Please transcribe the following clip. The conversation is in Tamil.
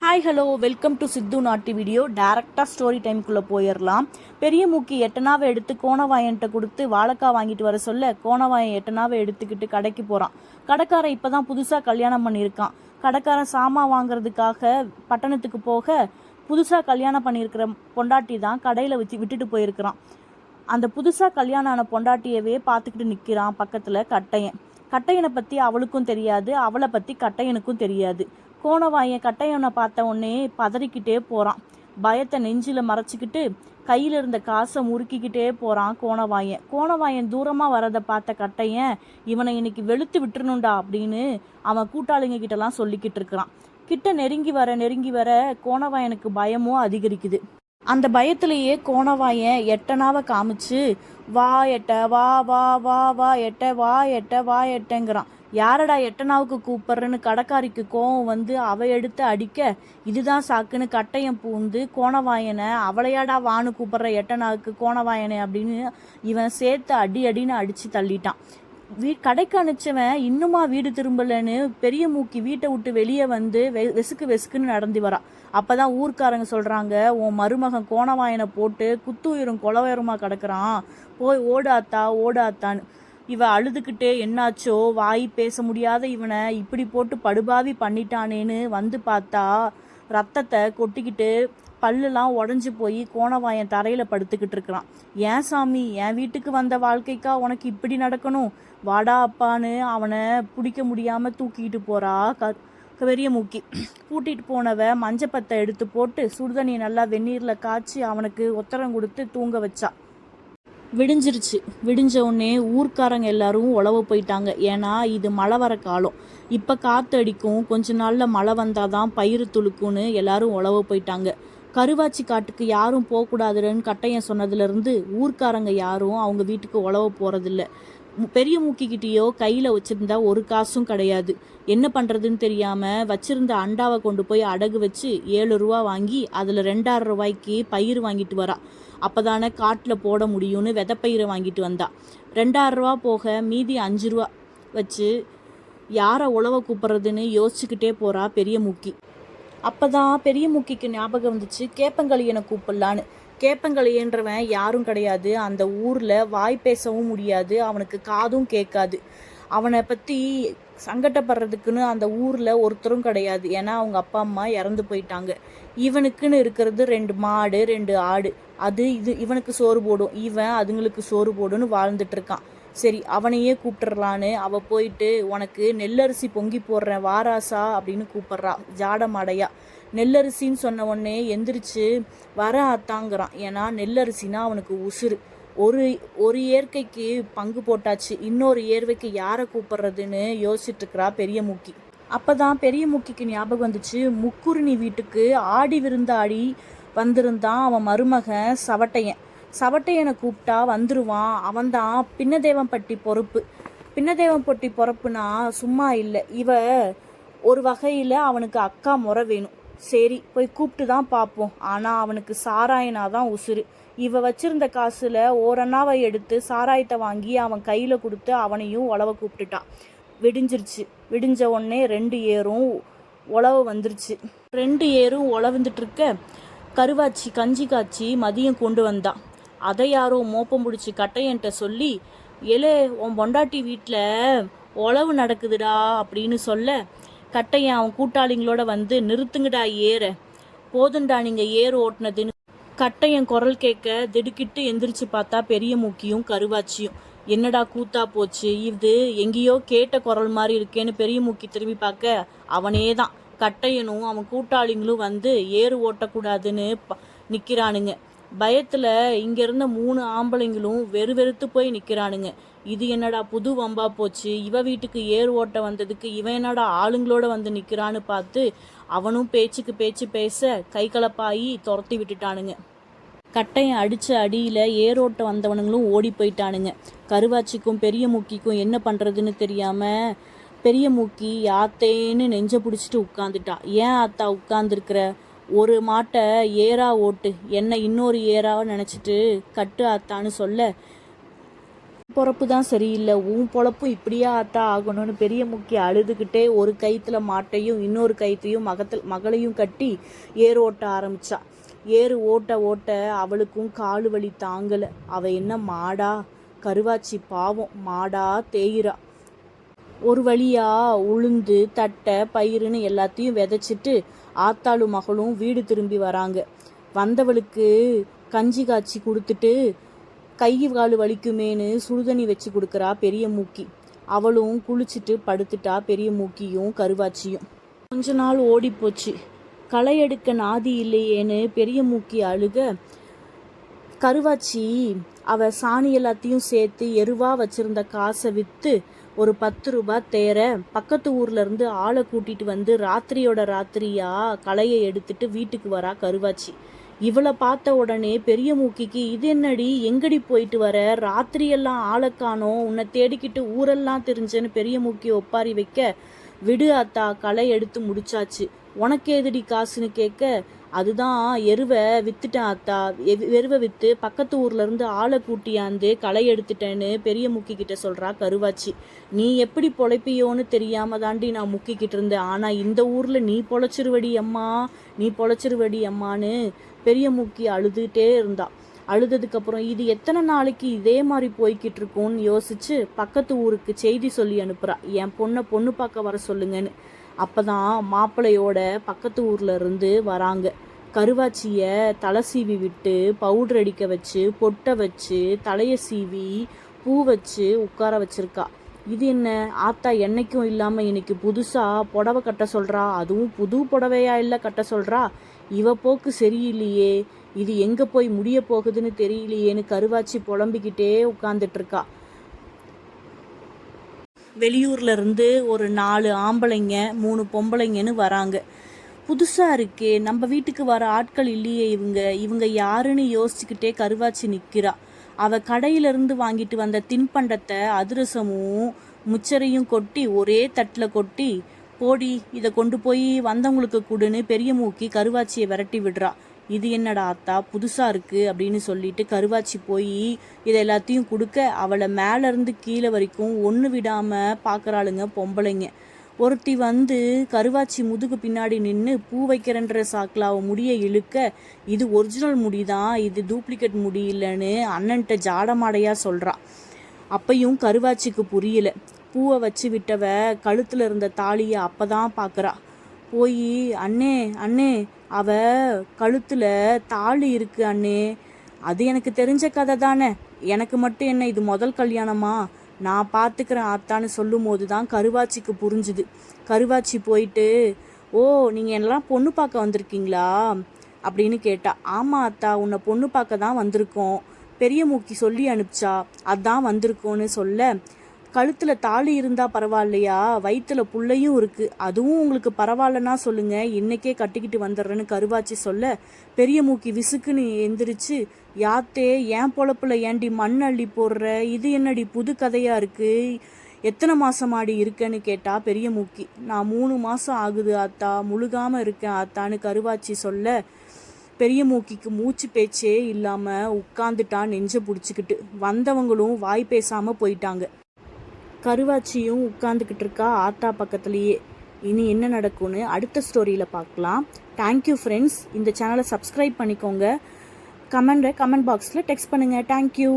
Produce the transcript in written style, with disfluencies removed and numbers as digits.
ஹாய் ஹலோ வெல்கம் டு சித்து நாட்டி வீடியோ. டேரெக்டாக ஸ்டோரி டைமுக்குள்ளே போயிடலாம். பெரிய மூக்கி எட்டனாவை எடுத்து கோணவாயன்ட்ட கொடுத்து வாழைக்காய் வாங்கிட்டு வர சொல்ல கோணவாயன் எட்டனாவை எடுத்துக்கிட்டு கடைக்கு போகிறான். கடைக்காரன் இப்போ தான் புதுசாக கல்யாணம் பண்ணியிருக்கான். கடைக்காரன் சாமான் வாங்குறதுக்காக பட்டணத்துக்கு போக புதுசாக கல்யாணம் பண்ணியிருக்கிற பொண்டாட்டி தான் கடையில் வச்சு விட்டுட்டு போயிருக்கிறான். அந்த புதுசாக கல்யாணம் ஆன பொண்டாட்டியவே பார்த்துக்கிட்டு நிற்கிறான் பக்கத்தில் கட்டையன். கட்டையனை பற்றி அவளுக்கும் தெரியாது, அவளை பற்றி கட்டையனுக்கும் தெரியாது. கோணவாயன் கட்டையனை பார்த்த உடனே பதறிக்கிட்டே போகிறான். பயத்தை நெஞ்சில் மறைச்சிக்கிட்டு கையில் இருந்த காசை முறுக்கிக்கிட்டே போகிறான் கோணவாயன். கோணவாயன் தூரமாக வரதை பார்த்த கட்டையன் இவனை இன்னைக்கு வெளுத்து விட்டுருணுண்டா அப்படின்னு அவன் கூட்டாளிங்க கிட்டலாம் சொல்லிக்கிட்டு இருக்கிறான். கிட்ட நெருங்கி வர கோணவாயனுக்கு பயமும் அதிகரிக்குது. அந்த பயத்திலேயே கோணவாயன் எட்டனாவை காமிச்சு வா எட்ட வா வா வா வா எட்ட வா எட்ட வா எட்டங்கிறான். யாரடா எட்டனாவுக்கு கூப்பிட்றன்னு கடைக்காரிக்கு கோவம் வந்து அவ எடுத்து அடிக்க இதுதான் சாக்குன்னு கட்டையன் பூந்து கோணவாயனை அவளையாடா வான்னு கூப்பிட்ற எட்டனாவுக்கு கோணவாயனை அப்படின்னு இவன் சேர்த்து அடின்னு அடித்து தள்ளிட்டான். கடைக்கு அனுப்பிச்சவன் இன்னுமா வீடு திரும்பலன்னு பெரிய மூக்கி வீட்டை விட்டு வெளியே வந்து வெசுக்குன்னு நடந்து வரான். அப்போதான் ஊர்க்காரங்க சொல்கிறாங்க, உன் மருமகன் கோணவாயனை போட்டு குத்துயிரும் கொலவயருமா கிடக்குறான், போய் ஓடாத்தான்னு. இவ அழுதுகிட்டே என்னாச்சோ வாய் பேச முடியாத இவனை இப்படி போட்டு படுபாவி பண்ணிட்டானேன்னு வந்து பார்த்தா ரத்தத்தை கொட்டிக்கிட்டு பல்லுலாம் உடஞ்சி போய் கோணவாயன் தரையில் படுத்துக்கிட்டு இருக்கிறான். ஏன் சாமி, என் வீட்டுக்கு வந்த வாழ்க்கைக்கா உனக்கு இப்படி நடக்கணும், வாடா அப்பான்னு அவனை பிடிக்க முடியாமல் தூக்கிக்கிட்டு போகிறா பெரிய மூக்கி. கூட்டிகிட்டு போனவ மஞ்சப்பத்தை எடுத்து போட்டு சுடுதண்ணியை நல்லா வெந்நீரில் காய்ச்சி அவனுக்கு ஒத்தரம் கொடுத்து தூங்க வச்சா. விடிஞ்சிருச்சு. விடிஞ்ச உடனே ஊர்க்காரங்க எல்லாரும் உழவ போயிட்டாங்க. ஏன்னா இது மழை வர காலம். இப்போ காற்று அடிக்கும், கொஞ்ச நாளில் மழை வந்தாதான் பயிர் துளுக்குன்னு எல்லாரும் உழவ போயிட்டாங்க. கருவாச்சி காட்டுக்கு யாரும் போகக்கூடாதுன்னு கட்டையன் சொன்னதுலேருந்து ஊர்க்காரங்க யாரும் அவங்க வீட்டுக்கு உழவ போகிறதில்ல. பெரிய மூக்கிக்கிட்டேயோ கையில் வச்சுருந்தா ஒரு காசும் கிடையாது. என்ன பண்ணுறதுன்னு தெரியாமல் வச்சுருந்த அண்டாவை கொண்டு போய் அடகு வச்சு 7 ரூபா வாங்கி அதில் 2,5 ரூபாய்க்கு பயிர் வாங்கிட்டு வரா. அப்போ தானே காட்டில் போட முடியும்னு விதைப்பயிரை வாங்கிட்டு வந்தா. 2,5 ரூபா போக மீதி 5 ரூபா வச்சு யாரை உழவ கூப்பிட்றதுன்னு யோசிச்சுக்கிட்டே போகிறா பெரிய மூக்கி. அப்போ தான் பெரிய மூக்கிக்கு ஞாபகம் வந்துச்சு, கேப்பங்களியனை கூப்பிடலான்னு. கேப்பங்களியன்றவன் யாரும் கிடையாது. அந்த ஊரில் வாய் பேசவும் முடியாது, அவனுக்கு காதும் கேட்காது. அவனை பற்றி சங்கடப்படுறதுக்குன்னு அந்த ஊரில் ஒருத்தரும் கிடையாது. ஏன்னா அவங்க அப்பா அம்மா இறந்து போயிட்டாங்க. இவனுக்குன்னு இருக்கிறது 2 மாடு 2 ஆடு. இது இவனுக்கு சோறு போடும், இவன் அதுங்களுக்கு சோறு போடுன்னு வாழ்ந்துட்டுருக்கான். சரி, அவனையே கூப்பிட்டுறலான்னு அவள் போயிட்டு உனக்கு நெல்லரிசி பொங்கி போடுறேன் வாராசா அப்படின்னு கூப்பிட்றா ஜாட மாடையா. நெல்லரிசின்னு சொன்ன உடனே எந்திரிச்சு வர ஆத்தாங்கிறான். ஏன்னா நெல்லரிசினா அவனுக்கு உசுறு. ஒரு இயற்கைக்கு பங்கு போட்டாச்சு, இன்னொரு இயற்கைக்கு யாரை கூப்பிட்றதுன்னு யோசிச்சுட்டு இருக்கிறா பெரிய மூக்கி. அப்போ தான் பெரிய மூக்கிக்கு ஞாபகம் வந்துச்சு, முக்குருணி வீட்டுக்கு ஆடி விருந்தாடி வந்திருந்தான் அவன் மருமகன் சவட்டையனை கூப்பிட்டா வந்துருவான். அவன்தான் பின்னதேவம்பட்டி பொறுப்பு. பின்னதேவம்பட்டி பொறுப்புனா சும்மா இல்லை, இவ ஒரு வகையில் அவனுக்கு அக்கா முறை வேணும். சரி, போய் கூப்பிட்டு தான் பார்ப்போம். ஆனால் அவனுக்கு சாராயனா தான் உசுறு. இவ வச்சிருந்த காசில் ஓரண்ணாவை எடுத்து சாராயத்தை வாங்கி அவன் கையில் கொடுத்து அவனையும் உழவ கூப்பிட்டுட்டான். விடிஞ்சிருச்சு. விடிஞ்ச உடனே 2 ஏரும் உழவு வந்துருச்சு. 2 ஏரும் உழவுந்துட்டு இருக்க கருவாச்சி கஞ்சி காய்ச்சி மதியம் கொண்டு வந்தான். அதை யாரோ மோப்பம் பிடிச்சி கட்டையன்ட்ட சொல்லி, ஏலே உன் பொண்டாட்டி வீட்டில் உழவு நடக்குதுடா அப்படின்னு சொல்ல கட்டையன் அவன் கூட்டாளிங்களோட வந்து நிறுத்துங்கடா ஏற, போதுண்டா நீங்கள் ஏறு ஓட்டுனதுன்னு கட்டையன் குரல் கேட்க திடுக்கிட்டு எந்திரிச்சு பார்த்தா பெரிய மூக்கியும் கருவாச்சியும். என்னடா கூத்தா போச்சு, இது எங்கேயோ கேட்ட குரல் மாதிரி இருக்கேன்னு பெரிய மூக்கி திரும்பி பார்க்க அவனே தான். கட்டையனும் அவன் கூட்டாளிங்களும் வந்து ஏறு ஓட்டக்கூடாதுன்னு நிற்கிறானுங்க. பயத்தில் இங்கேருந்த 3 ஆம்பளைங்களும் வெறுத்து போய் நிற்கிறானுங்க. இது என்னடா புது வம்பா போச்சு, இவ வீட்டுக்கு ஏறு ஓட்ட வந்ததுக்கு இவன் என்னடா ஆளுங்களோட வந்து நிற்கிறான்னு பார்த்து அவனும் பேச்சுக்கு பேச்சு பேச கை கலப்பாயி துரத்தி விட்டுட்டானுங்க. கட்டையன் அடித்த அடியில் ஏரோட்ட வந்தவனுங்களும் ஓடி போயிட்டானுங்க. கருவாச்சிக்கும் பெரிய மூக்கிக்கும் என்ன பண்ணுறதுன்னு தெரியாமல் பெரிய மூக்கி ஆத்தேன்னு நெஞ்ச பிடிச்சிட்டு உட்காந்துட்டா. ஏன் ஆத்தா உட்காந்துருக்குற, ஒரு மாட்டை ஏரா ஓட்டு, என்ன இன்னொரு ஏராவை நினச்சிட்டு கட்டு ஆத்தான்னு சொல்ல பொறப்பு தான் சரியில்லை, உன் பொழப்பும் இப்படியா ஆத்தா ஆகணும்னு பெரிய மூக்கி அழுதுகிட்டே ஒரு கயித்துல மாட்டையும் இன்னொரு கயிற்றையும் மகளையும் கட்டி ஏர் ஓட்ட ஆரம்பிச்சா. ஏறு ஓட்ட ஓட்ட அவளுக்கும் காலு வலி தாங்கல. அவ என்ன மாடா? கருவாச்சி பாவம் மாடா தேயிரா. ஒரு வழியா உளுந்து தட்டை பயிருன்னு எல்லாத்தையும் விதைச்சிட்டு ஆத்தாளும் மகளும் வீடு திரும்பி வராங்க. வந்தவளுக்கு கஞ்சி காய்ச்சி கொடுத்துட்டு கை காலு வலிக்குமேனு சுடுதண்ணி வச்சு கொடுக்குறா பெரிய மூக்கி. அவளும் குளிச்சுட்டு படுத்துட்டா பெரிய மூக்கியும் கருவாச்சியும். கொஞ்ச நாள் ஓடி போச்சு. களை எடுக்க நாதி இல்லையேன்னு பெரிய மூக்கி அழுக, கருவாச்சி அவ சாணி எல்லாத்தையும் சேர்த்து எருவா வச்சிருந்த காசை விற்று ஒரு 10 ரூபாய் தேர பக்கத்து ஊர்ல இருந்து ஆளை கூட்டிட்டு வந்து ராத்திரியோட ராத்திரியா களையை எடுத்துட்டு வீட்டுக்கு வரா கருவாச்சி. இவளை பார்த்த உடனே பெரிய மூக்கிக்கு இது என்னடி, எங்கடி போயிட்டு வர, ராத்திரியெல்லாம் ஆளை காணோம், உன்னை தேடிக்கிட்டு ஊரெல்லாம் தெரிஞ்சேன்னு பெரிய மூக்கி ஒப்பாரி வைக்க, விடு அத்தா களை எடுத்து முடிச்சாச்சு, உனக்கு எதுடி காசுன்னு கேட்க, அதுதான் எருவை வித்துட்டேன் அத்தா, எருவை விற்று பக்கத்து ஊர்ல இருந்து ஆளை கூட்டியாந்து களை எடுத்துட்டேன்னு பெரிய முக்கிக்கிட்ட சொல்றா கருவாச்சி. நீ எப்படி பொழைப்பியோன்னு தெரியாம தாண்டி நான் முக்கிக்கிட்டு இருந்தேன், ஆனா இந்த ஊர்ல நீ பொழைச்சிருவடி அம்மா, நீ பொழைச்சிருவடி அம்மான்னு பெரிய மூக்கி அழுதுகிட்டே இருந்தா. அழுததுக்கப்புறம் இது எத்தனை நாளைக்கு இதே மாதிரி போய்கிட்டு இருக்கும்னு யோசிச்சு பக்கத்து ஊருக்கு செய்தி சொல்லி அனுப்புறா, என் பொண்ணு பார்க்க வர சொல்லுங்கன்னு. அப்பதான் மாப்பிள்ளையோட பக்கத்து ஊர்ல இருந்து வராங்க. கருவாச்சிய தலை சீவி விட்டு பவுடர் அடிக்க வச்சு பொட்டை வச்சு தலைய சீவி பூ வச்சு உட்கார வச்சிருக்கா. இது என்ன ஆத்தா என்னைக்கும் இல்லாம இன்னைக்கு புதுசா புடவை கட்ட சொல்றா, அதுவும் புது புடவையா இல்ல கட்ட சொல்றா, இவ போக்கு சரியில்லையே, இது எங்க போய் முடிய போகுதுன்னு தெரியலையேன்னு கருவாச்சி புலம்பிக்கிட்டே உட்கார்ந்துட்டு இருக்கா. வெளியூர்ல இருந்து ஒரு 4 ஆம்பளைங்க 3 பொம்பளைங்கன்னு வராங்க. புதுசா இருக்கே, நம்ம வீட்டுக்கு வர ஆட்கள் இல்லையே இவங்க யாருன்னு யோசிச்சுக்கிட்டே கருவாச்சி நிக்கிறா. அவ கடையிலிருந்து வாங்கிட்டு வந்த தின்பண்டத்தை அதிரசமும் முச்சரையும் கொட்டி ஒரே தட்டில் கொட்டி, போடி இதை கொண்டு போய் வந்தவங்களுக்கு கொடுன்னு பெரிய மூக்கி கருவாச்சியை விரட்டி விடுறா. இது என்னடா ஆத்தா புதுசா இருக்கு அப்படின்னு சொல்லிட்டு கருவாச்சி போய் இதை எல்லாத்தையும் கொடுக்க, அவளை மேல இருந்து கீழே வரைக்கும் ஒன்று விடாம பாக்குறாளுங்க பொம்பளைங்க. ஒருத்தி வந்து கருவாச்சி முதுகு பின்னாடி நின்று பூ வைக்கிறன்ற சாக்கில் அவ முடிய இழுக்க, இது ஒரிஜினல் முடிதான், இது டூப்ளிகேட் முடி இல்லைன்னு அண்ணன்ட்ட ஜாடமாடையா சொல்றா. அப்பையும் கருவாச்சிக்கு புரியல. பூவை வச்சு விட்டவ கழுத்துல இருந்த தாலியை அப்பதான் பாக்குறா. போய் அண்ணே அண்ணே அவ கழுத்துல தாலி இருக்கு அண்ணே. அது எனக்கு தெரிஞ்ச கதை தானே, எனக்கு மட்டும் என்ன இது முதல் கல்யாணமா, நான் பார்த்துக்கிறேன் ஆத்தான்னு சொல்லும் போது தான் கருவாச்சிக்கு புரிஞ்சுது. கருவாச்சி போயிட்டு, ஓ நீங்கள் எல்லாம் பொண்ணு பார்க்க வந்திருக்கீங்களா அப்படின்னு கேட்டா. ஆமாம் அத்தா, உன்னை பொண்ணு பார்க்க தான் வந்திருக்கோம், பெரிய மூக்கி சொல்லி அனுப்பிச்சா, அதான் வந்திருக்கோன்னு சொல்ல, கழுத்தில் தாலி இருந்தால் பரவாயில்லையா, வயிற்றுல புள்ளையும் இருக்குது, அதுவும் உங்களுக்கு பரவாயில்லன்னா சொல்லுங்கள், இன்னைக்கே கட்டிக்கிட்டு வந்துடுறேன்னு கருவாச்சி சொல்ல, பெரிய மூக்கி விசுக்குன்னு எந்திரிச்சு, யாத்தே ஏன் பொழப்புல ஏண்டி மண் அள்ளி போடுற, இது என்னடி புது கதையாக இருக்குது, எத்தனை மாதமாடி இருக்கேன்னு கேட்டா பெரிய மூக்கி. நான் 3 மாதம் ஆகுது ஆத்தா, முழுகாமல் இருக்கேன் ஆத்தான்னு கருவாச்சி சொல்ல, பெரிய மூக்கிக்கு மூச்சு பேச்சே இல்லாமல் உட்காந்துட்டா நெஞ்ச பிடிச்சிக்கிட்டு. வந்தவங்களும் வாய் பேசாமல் போயிட்டாங்க. கருவாச்சியும் உட்காந்துக்கிட்டு இருக்கா ஆத்தா பக்கத்துலேயே. இனி என்ன நடக்கும்னு அடுத்த ஸ்டோரியில் பார்க்கலாம். Thank you friends. இந்த சேனலை சப்ஸ்கிரைப் பண்ணிக்கோங்க. கமெண்ட் பாக்ஸில் டெக்ஸ்ட் பண்ணுங்கள். தேங்க்யூ.